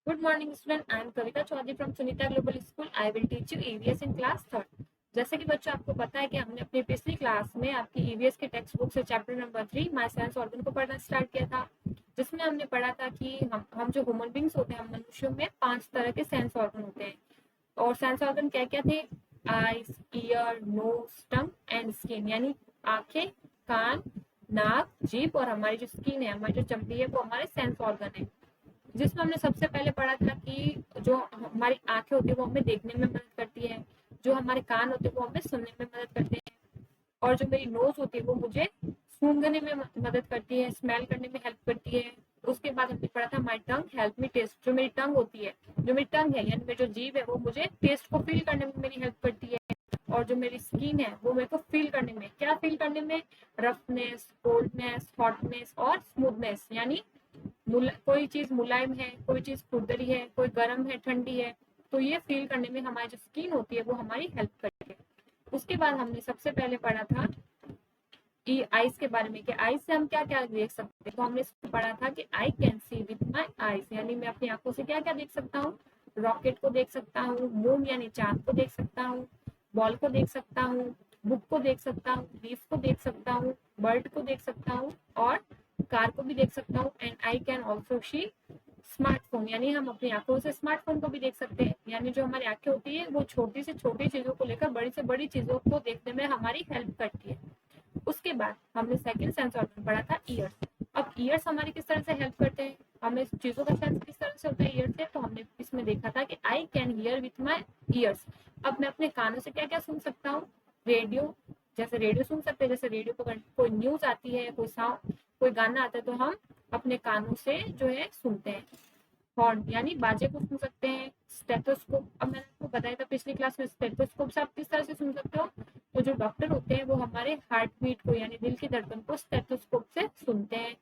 Good morning, student. I am Kavita Chaudhary from Sunita Global School. I will teach you EVS in class third. जैसे कि बच्चों आपको पता है कि हमने अपनी पिछली क्लास में आपकी ईवीएस के टेक्स्ट बुक से chapter number 3 my sense organ को पढ़ना स्टार्ट किया था, जिसमें हमने पढ़ा था कि हम जो ह्यूमन बींग्स होते हैं, हम मनुष्यों में 5 तरह के सेंस ऑर्गन होते हैं। और सेंस ऑर्गन क्या क्या थे? Eyes, ear, nose, tongue and skin, यानी आंखें, कान, नाक, जीभ और हमारी जो स्किन है, हमारी जो चमड़ी है, वो हमारे सेंस ऑर्गन है। जिसमें हमने सबसे पहले पढ़ा था कि जो हमारी आंखें होती है वो हमें देखने में मदद करती है, जो हमारे कान होते हैं वो हमें सुनने में मदद करते हैं, और जो मेरी नोज होती है वो मुझे सूंघने में मदद करती है, स्मेल करने में हेल्प करती है। उसके बाद हमने पढ़ा था माई टंग हेल्प मी टेस्ट, जो मेरी टंग होती है, जो मेरी टंग है यानी मेरी जो जीभ है वो मुझे टेस्ट को फील करने में मेरी हेल्प करती है। और जो मेरी स्किन है वो मेरे को फील करने में, क्या फील करने में? रफनेस, कोल्डनेस, हॉटनेस और स्मूथनेस, यानी कोई चीज मुलायम है, कोई चीज खुरदरी है, कोई गर्म है, ठंडी है, तो ये फील करने में हमारी जो स्किन होती है वो हमारी हेल्प करती है। उसके बाद हमने सबसे पहले पढ़ा था आइज के बारे में कि आइज से हम क्या क्या देख सकते हैं। तो हमने इसमें पढ़ा था कि I can see with my eyes, यानी मैं अपनी आंखों से क्या क्या देख सकता हूँ? रॉकेट को देख सकता हूँ, मून यानी चांद को देख सकता हूँ, बॉल को देख सकता हूँ, बुक को देख सकता हूँ, लीफ को देख सकता हूँ, बर्ड को देख सकता हूँ और कार को भी देख सकता हूँ। And I can also see smartphone, यानी हम अपनी आंखों से स्मार्टफोन को भी देख सकते हैं। यानी जो हमारी आंखें होती है वो छोटी से छोटी चीजों को लेकर बड़ी से बड़ी चीजों को देखने में हमारी हेल्प करती है। उसके बाद हमने सेकंड सेंस ऑर्गन पढ़ा था ईयर्स। अब ईयर्स हमारी किस तरह से हेल्प करते हैं, हमें चीजों का सेंस किस तरह से होता है ईयर से, तो हमने इसमें देखा था कि I can hear with my years. अब मैं अपने कानों से क्या क्या सुन सकता हूँ? रेडियो, जैसे रेडियो सुन सकते हैं, जैसे रेडियो पर कोई न्यूज आती है, कोई साउंड, कोई गाना आता है, तो हम अपने कानों से जो है सुनते हैं। हॉर्न यानी बाजे को सुन सकते हैं। स्टेथोस्कोप, अब मैंने आपको बताया था पिछली क्लास में, स्टेथोस्कोप से आप किस तरह से सुन सकते हो? तो जो डॉक्टर होते हैं वो हमारे हार्ट बीट को यानी दिल की धड़कन को स्टेथोस्कोप से सुनते हैं।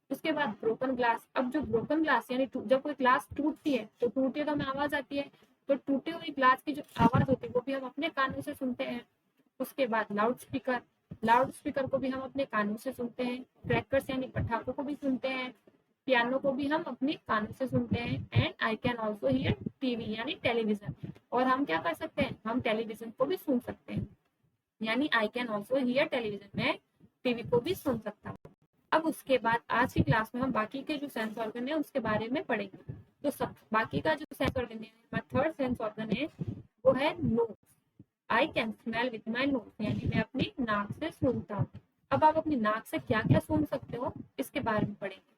उसके बाद ब्रोकन ग्लास, अब जो ब्रोकन ग्लास यानी जब कोई ग्लास टूटती है तो टूटे तो हमें आवाज आती है, तो टूटे हुई ग्लास की जो आवाज होती है वो भी हम अपने कानों से सुनते हैं। उसके बाद लाउड स्पीकर, लाउड स्पीकर को भी हम अपने कानों से सुनते हैं। क्रैकर्स यानी पटाखों को भी सुनते हैं। पियानो को भी हम अपने कानों से सुनते हैं। And I can also here TV यानी टेलीविजन, और हम क्या कर सकते हैं? हम टेलीविजन को भी सुन सकते हैं, यानी I can also here television, में टीवी को भी सुन सकता हूँ। अब उसके बाद आज की क्लास में हम बाकी के जो सेंस ऑर्गन है उसके बारे में पढ़ेंगे। तो सब बाकी का जो सेंस ऑर्गन है, हमारा थर्ड सेंस ऑर्गन है, वो है nose. I can smell with my nose, यानी मैं अपनी नाक से सूंघता हूँ। अब आप अपनी नाक से क्या क्या सूंघ सकते हो इसके बारे में पढ़ेंगे।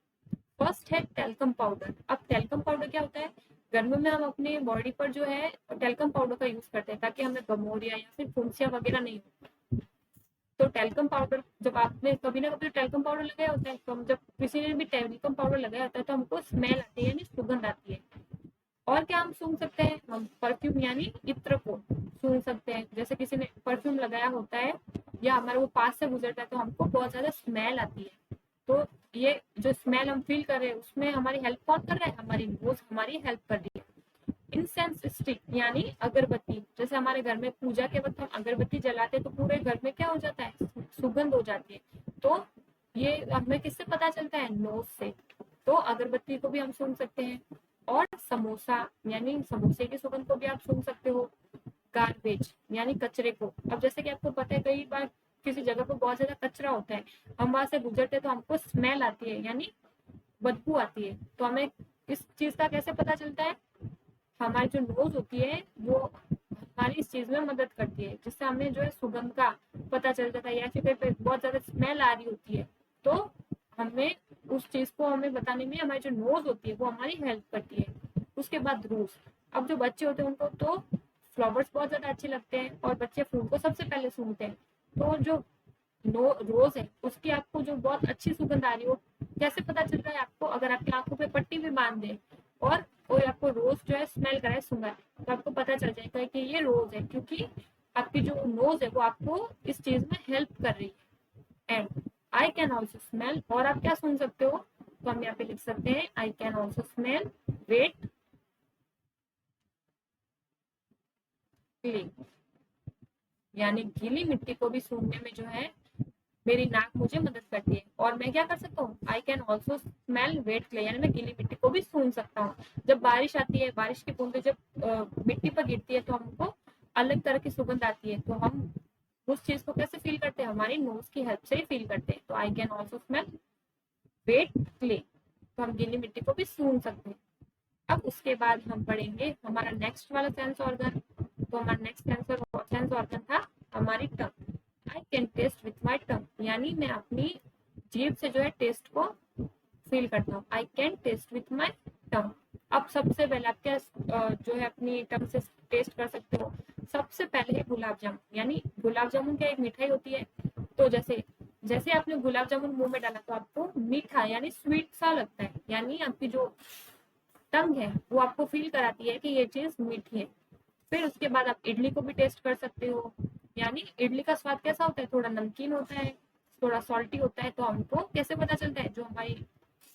फर्स्ट है टेल्कम पाउडर। अब टेल्कम पाउडर क्या होता है? गर्मियों में हम अपने बॉडी पर जो है टेल्कम पाउडर का यूज करते हैं ताकि हमें गमोरिया या फिर फुंसिया वगैरह नहीं हो। तो टेल्कम पाउडर, जब आपने कभी ना कभी टेल्कम पाउडर लगाया होता है, तो हम जब किसी ने भी टेल्कम पाउडर लगाया होता है तो हमको स्मेल आती है यानी सुगंध आती है। और क्या हम सूंघ सकते हैं? हम परफ्यूम यानी इत्र को सूंघ सकते हैं। जैसे किसी ने परफ्यूम लगाया होता है या हमारे वो पास से गुजरता है तो हमको बहुत ज्यादा स्मेल आती है। तो ये जो स्मेल हम फील कर रहे हैं उसमें हमारी हेल्प कौन कर रहा है? हमारी नोज हमारी हेल्प कर रही है। इंसेंस स्टिक यानी अगरबत्ती, जैसे हमारे घर में पूजा के वक्त हम अगरबत्ती जलाते हैं तो पूरे घर में क्या हो जाता है? सुगंध हो जाती है। तो ये हमें किससे पता चलता है? नोज से। तो अगरबत्ती को भी हम सुन सकते हैं। और समोसा यानी समोसे की सुगंध को भी आप सुन सकते हो। गार्बेज यानी कचरे को, अब जैसे कि आपको पता है कई बार किसी जगह पर बहुत ज्यादा कचरा होता है, हम वहां से गुजरते हैं तो हमको स्मेल आती है यानी बदबू आती है। तो हमें इस चीज का कैसे पता चलता है? हमारी जो नोज होती है वो हमारी इस चीज में मदद करती है, जिससे हमें जो है सुगंध का पता चल जाता है, या फिर कहीं बहुत ज्यादा स्मेल आ रही होती है तो हमें उस चीज को हमें बताने में हमारी जो नोज होती है वो हमारी हेल्प करती है। उसके बाद रूज, अब जो बच्चे होते हैं उनको तो फ्लावर्स बहुत ज्यादा अच्छे लगते हैं और बच्चे फूल को सबसे पहले सूंघते हैं। तो जो रोज है उसकी आपको जो बहुत अच्छी सुगंध आ रही हो, कैसे पता चल रहा है आपको? अगर आपकी आंखों पे पट्टी भी बांध दे और कोई आपको रोज जो है स्मेल कराए, सूंघा, तो आपको पता चल जाएगा कि ये रोज है, क्योंकि आपकी जो नोज है वो आपको इस चीज में हेल्प कर रही है। And I can also smell, और आप क्या सुन सकते हो? तो हम यहाँ पे लिख सकते हैं I can also smell wait clay, यानी गीली मिट्टी को भी सूंघने में जो है मेरी नाक मुझे मदद करती है। और मैं क्या कर सकता हूँ, I can also smell wait clay, यानी मैं गीली मिट्टी को भी सूंघ सकता हूँ। जब बारिश आती है, बारिश की बूंदें जब मिट्टी पर गिरती है तो हमको अलग तरह की सुगंध आती है। तो हम उस चीज को कैसे फील करते हैं, हमारी नोज की हेल्प से ही फील करते हैं। तो I can also smell wait clay, तो हम गीली मिट्टी को भी सूंघ सकते हैं। अब उसके बाद हम पढ़ेंगे हमारा नेक्स्ट वाला सेंस ऑर्गन। तो हमारा नेक्स्ट सेंस ऑर्गन था हमारी tongue. I can taste with my tongue, यानी मैं अपनी जीभ से जो है टेस्ट को फील करता हूँ। I can taste with my tongue. अब सबसे पहले आप क्या जो है अपनी टंग से टेस्ट कर सकते हो। सबसे पहले है गुलाब जामुन, यानी गुलाब जामुन क्या एक मिठाई होती है। तो जैसे जैसे आपने गुलाब जामुन मुंह में डाला तो आपको मीठा यानी स्वीट सा लगता है, यानी आपकी जो टंग है वो आपको फील कराती है कि ये चीज मीठी है। फिर उसके बाद आप इडली को भी टेस्ट कर सकते हो, यानी इडली का स्वाद कैसा होता है, थोड़ा नमकीन होता है, थोड़ा सॉल्टी होता है। तो हमको कैसे पता चलता है, जो हमारी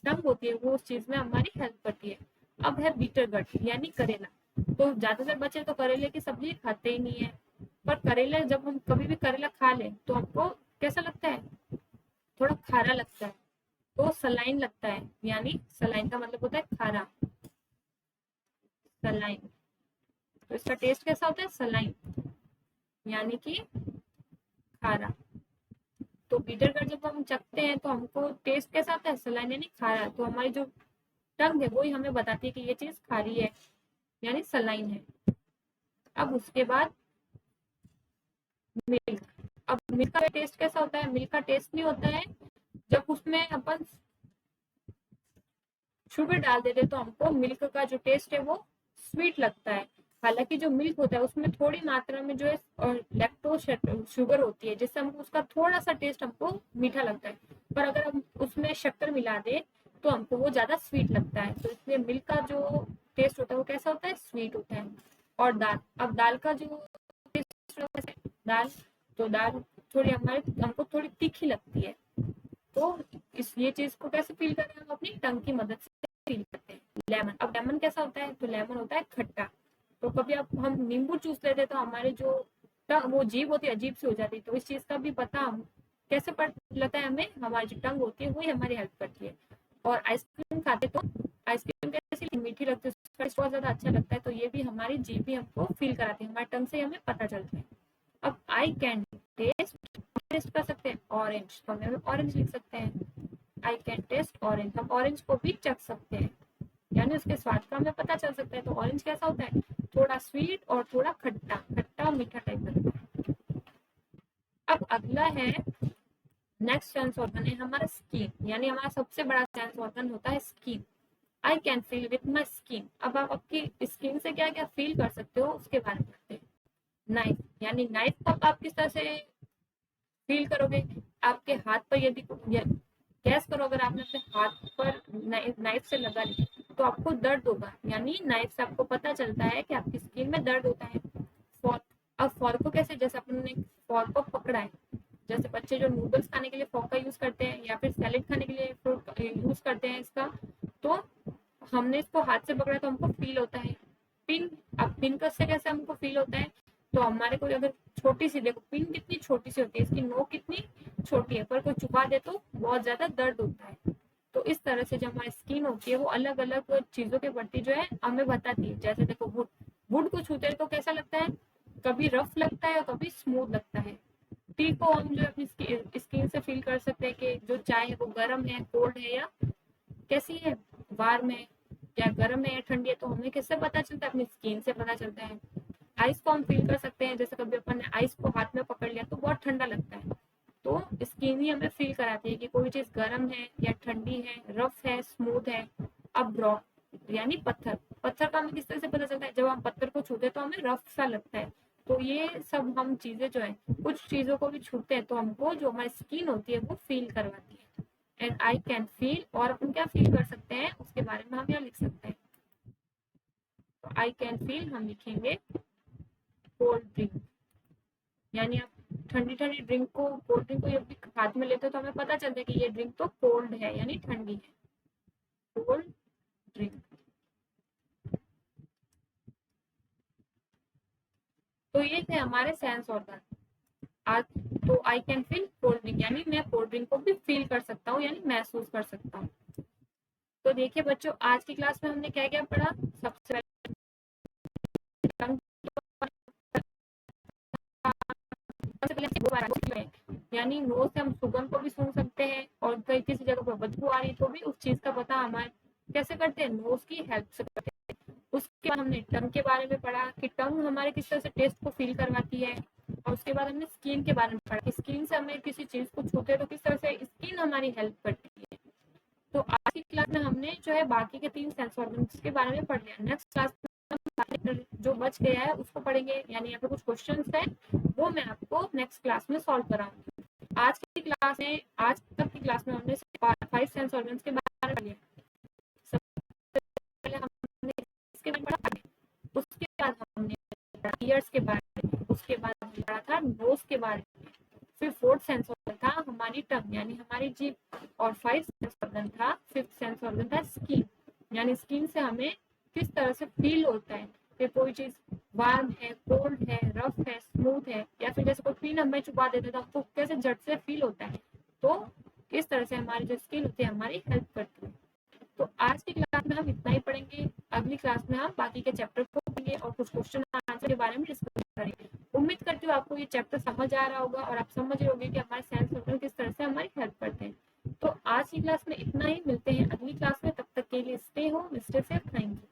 टंग होती है वो उस चीज में हमारी हेल्प करती है। अब है बीटर गट, यानी करेला। तो ज्यादातर बच्चे तो करेले की सब्जी खाते ही नहीं है, पर करेला जब हम कभी भी करेला खा लें तो हमको कैसा लगता है, थोड़ा खारा लगता है, तो सलाइन लगता है। यानी सलाइन का मतलब होता है खारा, सलाइन। तो इसका टेस्ट कैसा होता है, सलाइन, यानी कि खारा। तो बीटर का जब हम चखते हैं तो हमको टेस्ट कैसा आता है, सलाइन यानी खारा। तो हमारी जो टंग है वही हमें बताती है कि ये चीज खारी है, यानी सलाइन है। अब उसके बाद मिल्क। अब मिल्क का टेस्ट कैसा होता है, मिल्क का टेस्ट नहीं होता है, जब उसमें अपन शुगर डाल देते तो हमको मिल्क का जो टेस्ट है वो स्वीट लगता है। हालांकि जो मिल्क होता है उसमें थोड़ी मात्रा में जो है लैक्टोज शुगर होती है, जिससे हमको उसका थोड़ा सा टेस्ट हमको मीठा लगता है। पर अगर हम उसमें शक्कर मिला दे तो हमको वो ज्यादा स्वीट लगता है। तो इसलिए मिल्क का जो टेस्ट होता है वो कैसा होता है, स्वीट होता है। और दाल, अब दाल का जो टेस्ट होता है, दाल, तो दाल थोड़ी हमारे हमको थोड़ी तीखी लगती है। तो इस ये चीज को कैसे फील करें, हम अपनी टंग की मदद से फील करते हैं। लेमन, अब लेमन कैसा होता है, तो लेमन होता है खट्टा। तो कभी आप हम नींबू चूस लेते हैं तो हमारे जो वो जीभ होती है अजीब सी हो जाती है। तो इस चीज का भी पता हम कैसे पता लगता है हमें, हमारी जो टंग होती है वही हमारी हेल्प करती है। और आइसक्रीम खाते तो आइसक्रीम कैसी मीठी लगती है, उसका टेस्ट बहुत ज्यादा अच्छा लगता है। तो ये भी हमारी जीभ भी हमको फील कराती है, हमारी टंग से हमें पता चलता है। अब आई कैन टेस्ट, टेस्ट कर सकते हैं ऑरेंज, तो हम ऑरेंज लिख सकते हैं। आई कैन टेस्ट ऑरेंज, हम ऑरेंज को भी चख सकते हैं, यानी उसके स्वाद का हमें पता चल सकता है। तो ऑरेंज कैसा होता है, थोड़ा स्वीट और थोड़ा खट्टा, खट्टा और मीठा टाइप लगता है। अब अगला है नेक्स्ट सेंस ऑर्गन है हमारा स्किन, यानी हमारा सबसे बड़ा सेंस ऑर्गन होता है skin. I can feel with my skin. अब आप आपकी स्किन से क्या क्या फील कर सकते हो उसके बारे में पढ़ते हैं। नाइफ, यानी नाइफ को आप किस तरह से फील करोगे, आपके हाथ पर यदि गैस करो, अगर आपने अपने हाथ पर नाइफ से लगा ली तो आपको दर्द होगा, यानी नाइफ से आपको पता चलता है कि आपकी स्किन में दर्द होता है। फॉर्क, अब फॉर्क को कैसे, जैसे अपने फॉर्क को पकड़ा है, जैसे बच्चे जो नूडल्स खाने के लिए फॉर्क का यूज करते हैं या फिर सैलेड खाने के लिए फ्रूट यूज करते हैं इसका, तो हमने इसको हाथ से पकड़ा तो हमको फील होता है। पिन, अब पिन से कैसे हमको फील होता है, तो हमारे को अगर छोटी सी, देखो पिन कितनी छोटी सी होती है, इसकी नोक कितनी छोटी है, पर कोई चुपा दे तो बहुत ज्यादा दर्द होता है। तो इस तरह से जो हमारी स्किन होती है वो अलग अलग चीजों के प्रति जो है हमें बताती है। जैसे देखो वुड, वुड को छूते हैं तो कैसा लगता है, कभी रफ लगता है और कभी स्मूथ लगता है। टी को हम जो अपनी स्किन से फील कर सकते हैं कि जो चाय है वो गर्म है, कोल्ड है या कैसी है, वार्म है, या गर्म है या ठंडी है। तो हमें किससे पता चलता है, अपनी स्किन से पता चलता है। आइस को हम फील कर सकते हैं, जैसे कभी अपन ने आइस को हाथ में पकड़ लिया तो बहुत ठंडा लगता है। तो स्किन ही हमें फील कराती है कि कोई चीज गर्म है या ठंडी है, रफ है, स्मूथ है। अब रॉक यानी पत्थर, पत्थर का हमें किस तरह से पता चलता है, जब हम पत्थर को छूते हैं तो हमें रफ सा लगता है। तो ये सब हम चीजें जो है, कुछ चीजों को भी छूते हैं तो हमको जो हमारी स्किन होती है वो फील करवाती है। एंड आई कैन फील, और अपन क्या फील कर सकते हैं उसके बारे में हम यहाँ लिख सकते हैं। तो आई कैन फील हम लिखेंगे कोल्ड ड्रिंक, यानी आप ठंडी ठंडी ड्रिंक को, कोल्ड ड्रिंक को जब हाथ में लेते हो तो हमें पता चलता है कि ये ड्रिंक तो कोल्ड है यानी ठंडी है, कोल्ड ड्रिंक। तो ये थे हमारे सेंस ऑर्गन। आज तो I can feel cold drink, यानी मैं कोल्ड ड्रिंक को भी फील कर सकता हूँ, यानी महसूस कर सकता हूँ। तो देखिए बच्चों, आज की क्लास में हमने क्या क्या पढ़ा। सबसे पहले यानी नोज से हम सुगंध को भी सूंघ सकते हैं, और कई किसी जगह पर बदबू आ रही तो भी उस चीज का पता हमारे कैसे करते हैं, नोज की हेल्प से करते हैं। उसके बाद हमने टंग के बारे में पढ़ा कि टंग हमारे किस तरह से टेस्ट को फील करवाती है, और उसके बाद हमने स्किन के बारे में पढ़ा कि स्किन से हमें किसी चीज को छूते हैं तो किस तरह से स्किन हमारी हेल्प करती है। तो आज की क्लास में हमने जो है बाकी के 3 सेंस ऑर्गन्स के बारे में पढ़ लिया। नेक्स्ट क्लास में जो बच गया है उसको पढ़ेंगे, यानी यहाँ पे कुछ क्वेश्चंस हैं वो मैं आपको नेक्स्ट क्लास में सॉल्व कराऊंगी। आज की क्लास में, आज तक की क्लास में हमने 5 सेंस ऑर्गन्स के बारे में पढ़ा। सबसे पहले हमने इसके बारे में पढ़ा, उसके बाद हमने ईयर्स के बारे में, उसके बाद हमने पढ़ा था नोज के बारे में, फिर फोर्थ सेंस ऑर्गन था हमारी टंग यानी हमारी जीभ, और फिफ्थ सेंस ऑर्गन था स्किन, यानी स्किन से हमें किस तरह से फील होता है कि कोई चीज वार्म है, कोल्ड है, रफ है, स्मूथ है, या फिर जैसे कोई पिन हमें चुबा देता था तो कैसे झट से फील होता है। तो किस तरह से हमारी जो स्किन होती है हमारी हेल्प करती है। तो आज की क्लास में हम इतना ही पढ़ेंगे। अगली क्लास में हम बाकी के चैप्टर को पढ़ेंगे और कुछ क्वेश्चन आंसर के बारे में डिस्कस करेंगे। उम्मीद करती हूँ आपको ये चैप्टर समझ आ रहा होगा और आप समझ रहे होंगे कि हमारे सेंस ऑर्गन किस तरह से हमारी हेल्प करते हैं। तो आज की क्लास में इतना ही, मिलते हैं अगली क्लास में, तब तक के लिए stay home, stay safe, thank you.